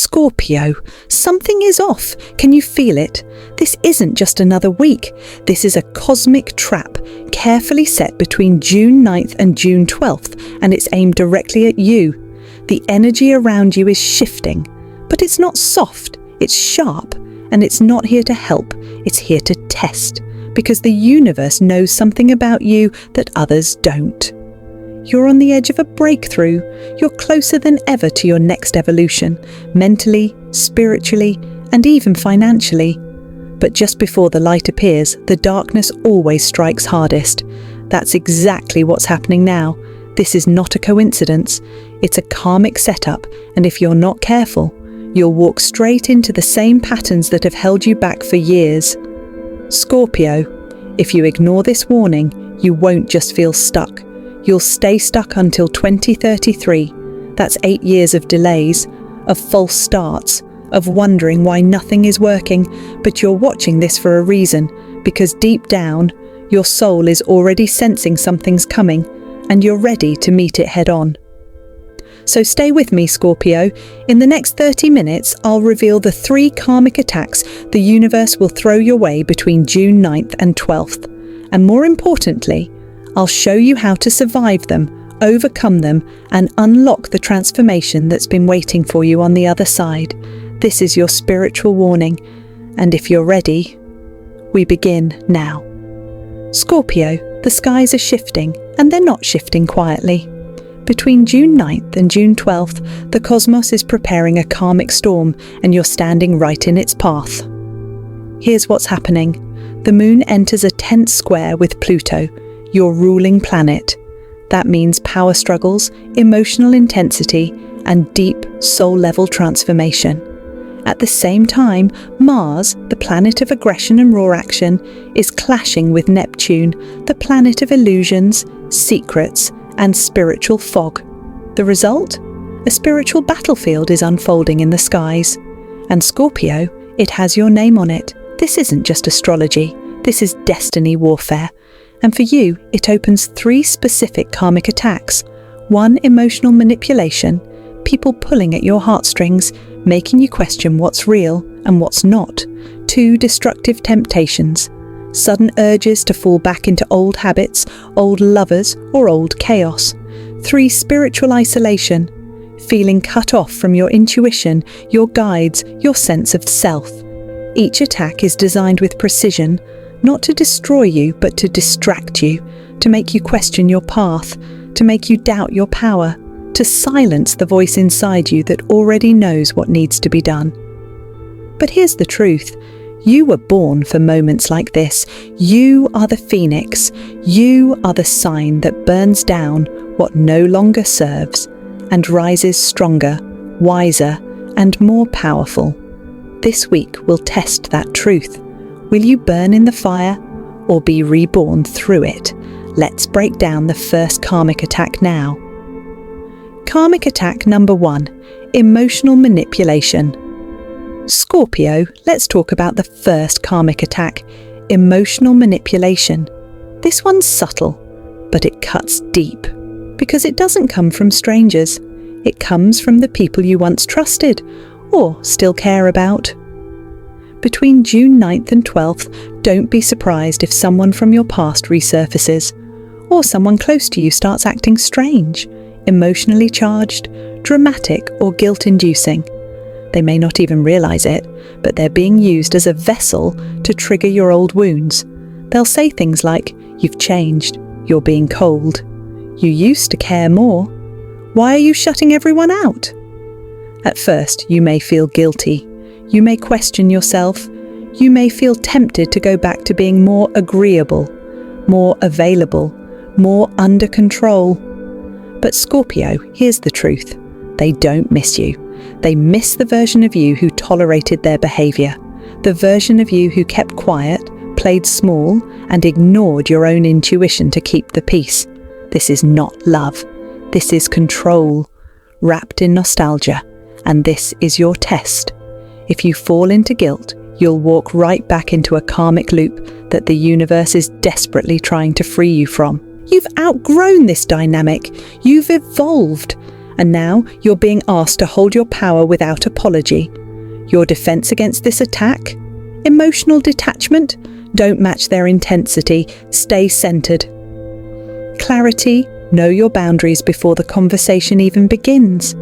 Scorpio, something is off. Can you feel it? This isn't just another week. This is a cosmic trap, carefully set between June 9th and June 12th, and it's aimed directly at you. The energy around you is shifting, but it's not soft, it's sharp, and it's not here to help, it's here to test, because the universe knows something about you that others don't. You're on the edge of a breakthrough. You're closer than ever to your next evolution, mentally, spiritually, and even financially. But just before the light appears, the darkness always strikes hardest. That's exactly what's happening now. This is not a coincidence. It's a karmic setup, and if you're not careful, you'll walk straight into the same patterns that have held you back for years. Scorpio, if you ignore this warning, you won't just feel stuck. You'll stay stuck until 2033. That's 8 years of delays, of false starts, of wondering why nothing is working, but you're watching this for a reason, because deep down, your soul is already sensing something's coming, and you're ready to meet it head on. So stay with me, Scorpio. In the next 30 minutes, I'll reveal the 3 karmic attacks the universe will throw your way between June 9th and 12th. And more importantly, I'll show you how to survive them, overcome them, and unlock the transformation that's been waiting for you on the other side. This is your spiritual warning, and if you're ready, we begin now. Scorpio, the skies are shifting, and they're not shifting quietly. Between June 9th and June 12th, the cosmos is preparing a karmic storm, and you're standing right in its path. Here's what's happening. The moon enters a tense square with Pluto, your ruling planet. That means power struggles, emotional intensity, and deep soul-level transformation. At the same time, Mars, the planet of aggression and raw action, is clashing with Neptune, the planet of illusions, secrets, and spiritual fog. The result? A spiritual battlefield is unfolding in the skies. And Scorpio, it has your name on it. This isn't just astrology. This is destiny warfare. And for you, it opens 3 specific karmic attacks. 1, emotional manipulation, people pulling at your heartstrings, making you question what's real and what's not. 2, destructive temptations, sudden urges to fall back into old habits, old lovers, or old chaos. 3, spiritual isolation, feeling cut off from your intuition, your guides, your sense of self. Each attack is designed with precision, not to destroy you, but to distract you, to make you question your path, to make you doubt your power, to silence the voice inside you that already knows what needs to be done. But here's the truth. You were born for moments like this. You are the phoenix. You are the sign that burns down what no longer serves and rises stronger, wiser, and more powerful. This week will test that truth. Will you burn in the fire or be reborn through it? Let's break down the first karmic attack now. Karmic attack number 1, emotional manipulation. Scorpio, let's talk about the first karmic attack, emotional manipulation. This one's subtle, but it cuts deep, because it doesn't come from strangers. It comes from the people you once trusted, or still care about. Between June 9th and 12th, don't be surprised if someone from your past resurfaces, or someone close to you starts acting strange, emotionally charged, dramatic, or guilt-inducing. They may not even realize it, but they're being used as a vessel to trigger your old wounds. They'll say things like, "You've changed, you're being cold. You used to care more. Why are you shutting everyone out?" At first, you may feel guilty. You may question yourself. You may feel tempted to go back to being more agreeable, more available, more under control. But Scorpio, here's the truth. They don't miss you. They miss the version of you who tolerated their behavior, the version of you who kept quiet, played small, and ignored your own intuition to keep the peace. This is not love. This is control, wrapped in nostalgia, and this is your test. If you fall into guilt, you'll walk right back into a karmic loop that the universe is desperately trying to free you from. You've outgrown this dynamic. You've evolved. And now you're being asked to hold your power without apology. Your defense against this attack? Emotional detachment? Don't match their intensity. Stay centered. Clarity? Know your boundaries before the conversation even begins.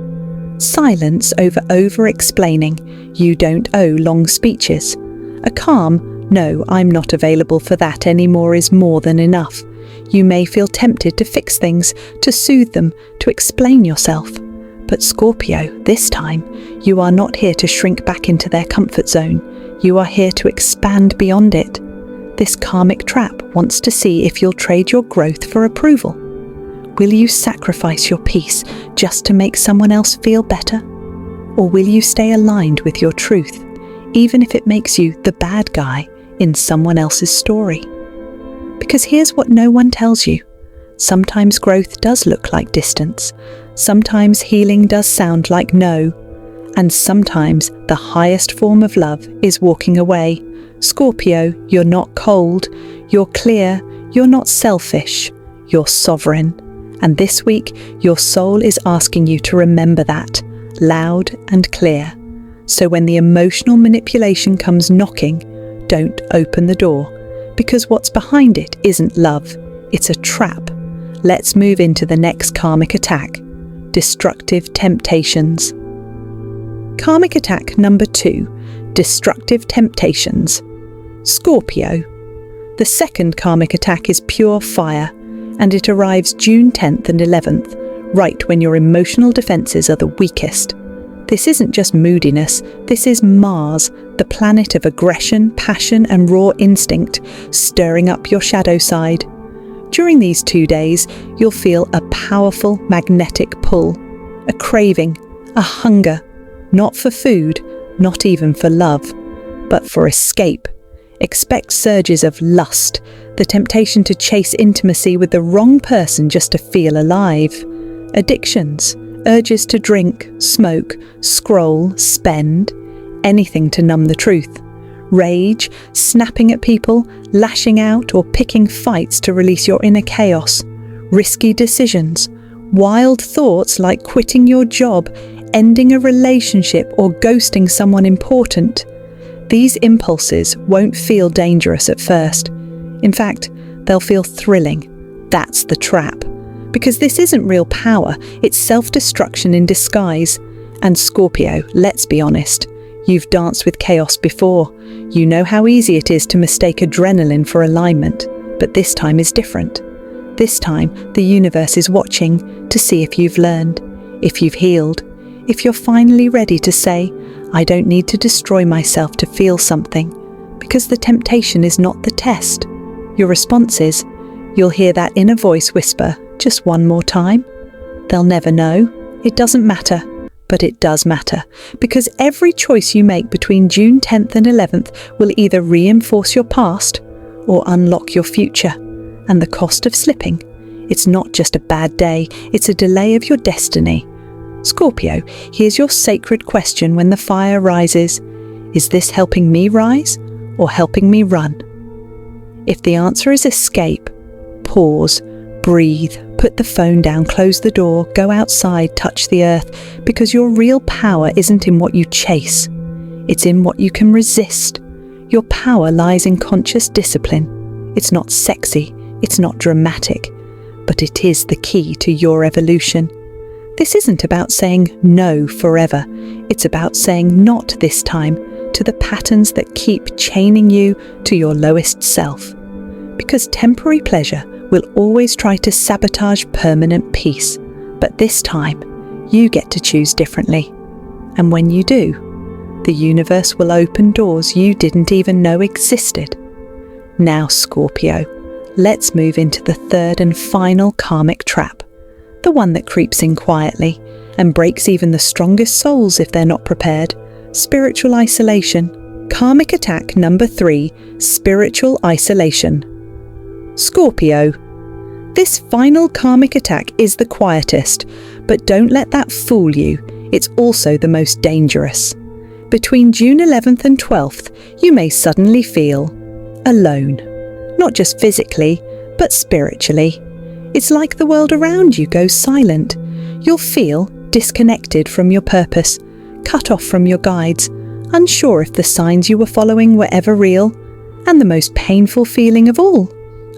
Silence over explaining. You don't owe long speeches. A calm, no, I'm not available for that anymore is more than enough. You may feel tempted to fix things, to soothe them, to explain yourself. But Scorpio, this time, you are not here to shrink back into their comfort zone. You are here to expand beyond it. This karmic trap wants to see if you'll trade your growth for approval. Will you sacrifice your peace just to make someone else feel better? Or will you stay aligned with your truth, even if it makes you the bad guy in someone else's story? Because here's what no one tells you. Sometimes growth does look like distance. Sometimes healing does sound like no. And sometimes the highest form of love is walking away. Scorpio, you're not cold. You're clear. You're not selfish. You're sovereign. And this week, your soul is asking you to remember that, loud and clear. So when the emotional manipulation comes knocking, don't open the door, because what's behind it isn't love, it's a trap. Let's move into the next karmic attack, destructive temptations. Karmic attack number 2, destructive temptations. Scorpio. The second karmic attack is pure fire, and it arrives June 10th and 11th, right when your emotional defenses are the weakest. This isn't just moodiness, this is Mars, the planet of aggression, passion and raw instinct, stirring up your shadow side. During these 2 days, you'll feel a powerful magnetic pull, a craving, a hunger, not for food, not even for love, but for escape. Expect surges of lust, the temptation to chase intimacy with the wrong person just to feel alive. Addictions, urges to drink, smoke, scroll, spend, anything to numb the truth. Rage, snapping at people, lashing out or picking fights to release your inner chaos. Risky decisions, wild thoughts like quitting your job, ending a relationship or ghosting someone important. These impulses won't feel dangerous at first. In fact, they'll feel thrilling. That's the trap. Because this isn't real power, it's self-destruction in disguise. And Scorpio, let's be honest, you've danced with chaos before. You know how easy it is to mistake adrenaline for alignment, but this time is different. This time, the universe is watching to see if you've learned, if you've healed, if you're finally ready to say, I don't need to destroy myself to feel something, because the temptation is not the test. Your response is, you'll hear that inner voice whisper, just one more time. They'll never know. It doesn't matter. But it does matter, because every choice you make between June 10th and 11th will either reinforce your past or unlock your future. And the cost of slipping, it's not just a bad day, it's a delay of your destiny. Scorpio, here's your sacred question when the fire rises. Is this helping me rise or helping me run? If the answer is escape, pause, breathe, put the phone down, close the door, go outside, touch the earth, because your real power isn't in what you chase. It's in what you can resist. Your power lies in conscious discipline. It's not sexy, it's not dramatic, but it is the key to your evolution. This isn't about saying no forever. It's about saying not this time to the patterns that keep chaining you to your lowest self. Because temporary pleasure will always try to sabotage permanent peace. But this time, you get to choose differently. And when you do, the universe will open doors you didn't even know existed. Now, Scorpio, let's move into the third and final karmic trap. The one that creeps in quietly and breaks even the strongest souls if they're not prepared. Spiritual isolation. Karmic attack number 3, spiritual isolation. Scorpio. This final karmic attack is the quietest, but don't let that fool you. It's also the most dangerous. Between June 11th and 12th, you may suddenly feel alone. Not just physically, but spiritually. It's like the world around you goes silent. You'll feel, disconnected from your purpose, cut off from your guides, unsure if the signs you were following were ever real, and the most painful feeling of all,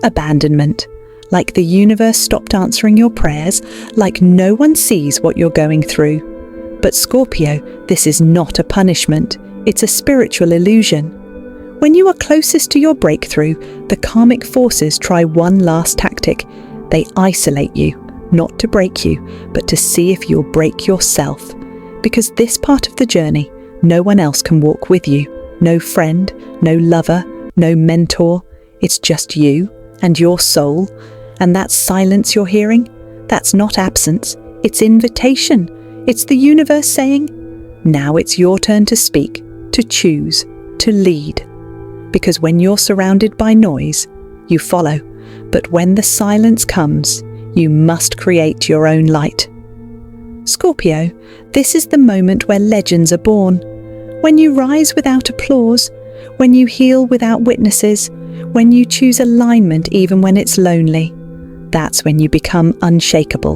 abandonment. Like the universe stopped answering your prayers, like no one sees what you're going through. But Scorpio, this is not a punishment, it's a spiritual illusion. When you are closest to your breakthrough, the karmic forces try one last tactic. They isolate you, not to break you, but to see if you'll break yourself. Because this part of the journey, no one else can walk with you. No friend, no lover, no mentor. It's just you and your soul. And that silence you're hearing, that's not absence, it's invitation. It's the universe saying, now it's your turn to speak, to choose, to lead. Because when you're surrounded by noise, you follow. But when the silence comes, you must create your own light. Scorpio, this is the moment where legends are born. When you rise without applause, when you heal without witnesses, when you choose alignment even when it's lonely, that's when you become unshakable.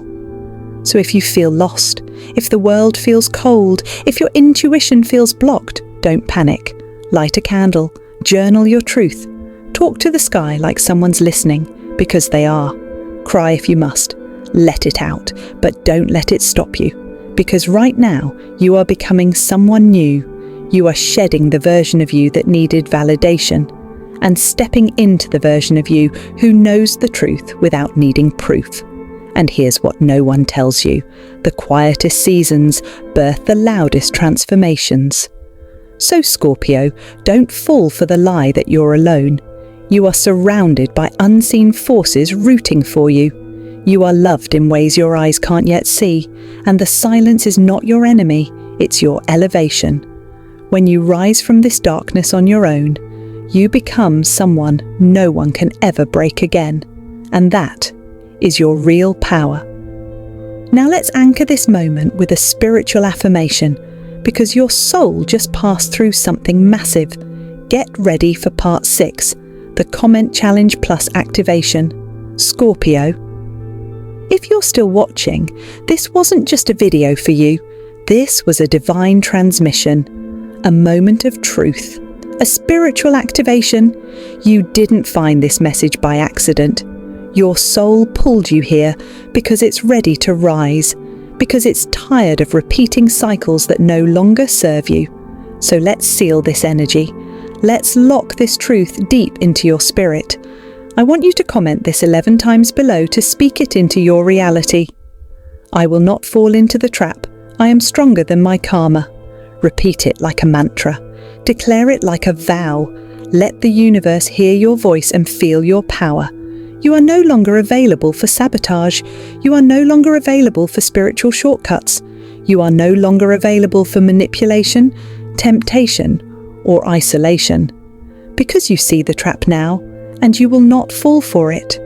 So if you feel lost, if the world feels cold, if your intuition feels blocked, don't panic. Light a candle, journal your truth, talk to the sky like someone's listening, because they are. Cry if you must, let it out, but don't let it stop you, because right now you are becoming someone new. You are shedding the version of you that needed validation, and stepping into the version of you who knows the truth without needing proof. And here's what no one tells you: the quietest seasons birth the loudest transformations. So Scorpio, don't fall for the lie that you're alone. You are surrounded by unseen forces rooting for you. You are loved in ways your eyes can't yet see, and the silence is not your enemy, it's your elevation. When you rise from this darkness on your own, you become someone no one can ever break again, and that is your real power. Now let's anchor this moment with a spiritual affirmation, because your soul just passed through something massive. Get ready for part 6, the comment challenge plus activation. Scorpio, if you're still watching, this wasn't just a video for you. This was a divine transmission, a moment of truth, a spiritual activation. You didn't find this message by accident. Your soul pulled you here because it's ready to rise, because it's tired of repeating cycles that no longer serve you. So let's seal this energy. Let's lock this truth deep into your spirit. I want you to comment this 11 times below to speak it into your reality. I will not fall into the trap. I am stronger than my karma. Repeat it like a mantra. Declare it like a vow. Let the universe hear your voice and feel your power. You are no longer available for sabotage. You are no longer available for spiritual shortcuts. You are no longer available for manipulation, temptation, or isolation. Because you see the trap now, and you will not fall for it.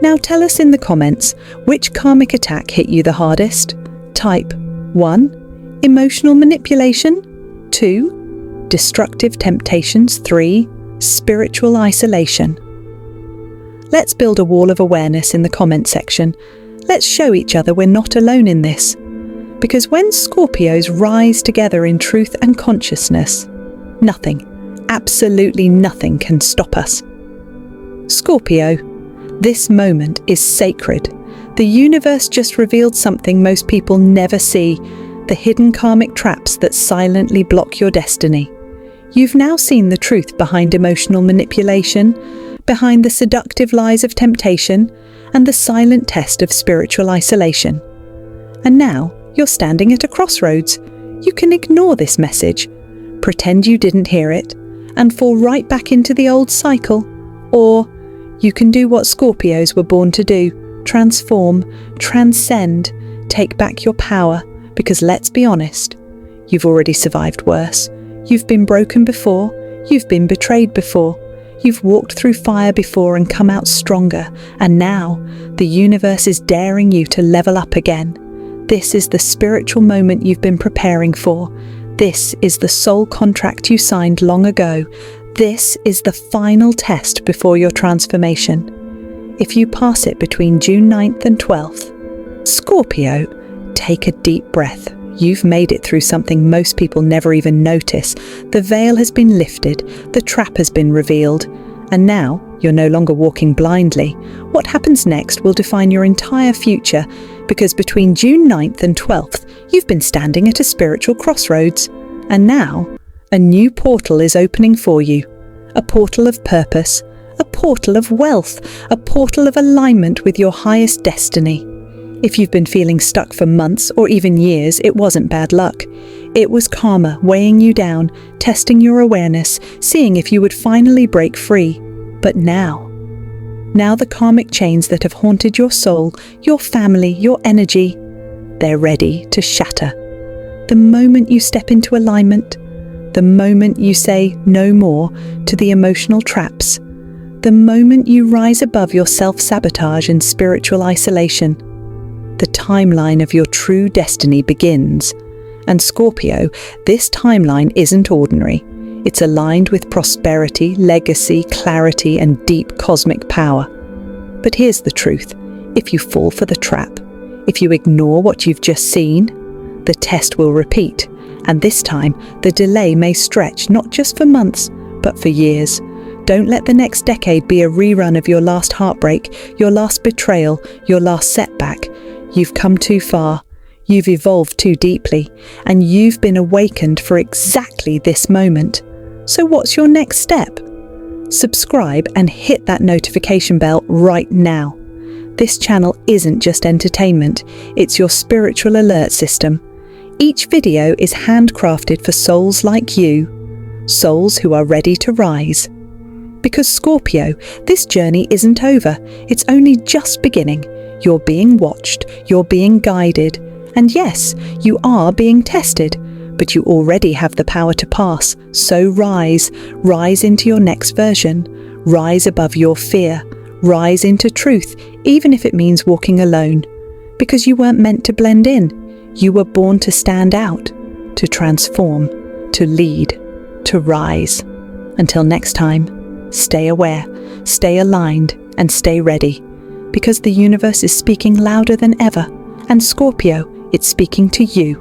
Now tell us in the comments, which karmic attack hit you the hardest? Type 1. Emotional manipulation. 2. Destructive temptations. 3. Spiritual isolation. Let's build a wall of awareness in the comment section. Let's show each other we're not alone in this. Because when Scorpios rise together in truth and consciousness, nothing, absolutely nothing can stop us. Scorpio, this moment is sacred. The universe just revealed something most people never see, the hidden karmic traps that silently block your destiny. You've now seen the truth behind emotional manipulation, behind the seductive lies of temptation, and the silent test of spiritual isolation. And now you're standing at a crossroads. You can ignore this message, pretend you didn't hear it, and fall right back into the old cycle. Or you can do what Scorpios were born to do: transform, transcend, take back your power, because let's be honest, you've already survived worse. You've been broken before, you've been betrayed before, you've walked through fire before and come out stronger, and now the universe is daring you to level up again. This is the spiritual moment you've been preparing for. This is the soul contract you signed long ago. This is the final test before your transformation. If you pass it between June 9th and 12th, Scorpio, take a deep breath. You've made it through something most people never even notice. The veil has been lifted, the trap has been revealed, and now you're no longer walking blindly. What happens next will define your entire future, because between June 9th and 12th, you've been standing at a spiritual crossroads. And now, a new portal is opening for you. A portal of purpose, a portal of wealth, a portal of alignment with your highest destiny. If you've been feeling stuck for months or even years, it wasn't bad luck. It was karma weighing you down, testing your awareness, seeing if you would finally break free. But now the karmic chains that have haunted your soul, your family, your energy, they're ready to shatter. The moment you step into alignment, the moment you say no more to the emotional traps, the moment you rise above your self-sabotage and spiritual isolation, the timeline of your true destiny begins. And Scorpio, this timeline isn't ordinary. It's aligned with prosperity, legacy, clarity, and deep cosmic power. But here's the truth. If you fall for the trap, if you ignore what you've just seen, the test will repeat. And this time, the delay may stretch not just for months, but for years. Don't let the next decade be a rerun of your last heartbreak, your last betrayal, your last setback. You've come too far, you've evolved too deeply, and you've been awakened for exactly this moment. So what's your next step? Subscribe and hit that notification bell right now. This channel isn't just entertainment, it's your spiritual alert system. Each video is handcrafted for souls like you, souls who are ready to rise. Because Scorpio, this journey isn't over, it's only just beginning. You're being watched, you're being guided, and yes, you are being tested, but you already have the power to pass. So rise into your next version, rise above your fear, rise into truth, even if it means walking alone. Because you weren't meant to blend in, you were born to stand out, to transform, to lead, to rise. Until next time, stay aware, stay aligned, and stay ready. Because the universe is speaking louder than ever, and Scorpio, it's speaking to you.